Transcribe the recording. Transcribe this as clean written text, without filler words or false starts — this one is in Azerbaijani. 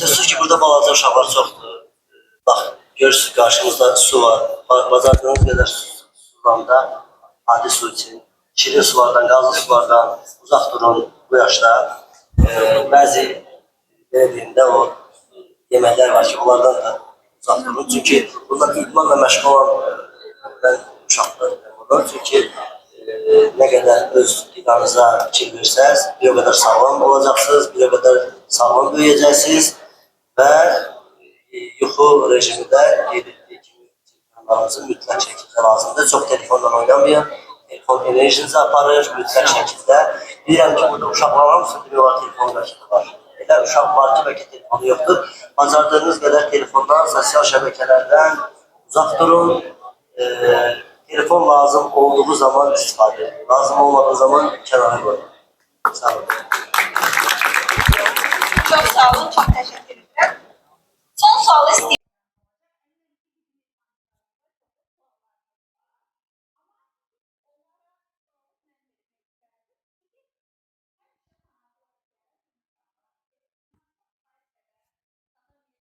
Sözsüz ki burada balaca uşaqlar çoxdur. Bax, görürsünüz qarşımızda su var. Bacardığınız qədər sulanda adi su için, şirin sulardan, qazlı sulardan uzaq durun bu yaşda. Bəzi belə deyim də o yeməklər var ki, onlardan da uzaq durun. Çünki bunlar idmanla məşğul olan uşaqlar olur. Çünki nə qədər öz qidanıza fikir versəz, bir o qədər sağlam olacaqsınız, bir o qədər sağlam böyüyəcəksiniz və yuxu rejimində qeyd etdiyi kimi telefonlarınızı mütləq şəkildə lazımdır. Çox telefonla oynamayın, telefon enerjinizi aparır mütləq şəkildə. Bilirəm ki, burada uşaqlar hamısı demək olar telefon bəlkə var. Elə uşaq var ki, bəlkə telefonu yoxdur. Bacardığınız qədər telefondan, sosial şəbəkələrdən uzaq durun. Telefon lazım olduğu zaman istifadə edin. Lazım olmadığı zaman kənara qoyun. Sağ olun. Çok sağ olun, çok teşekkür ederim.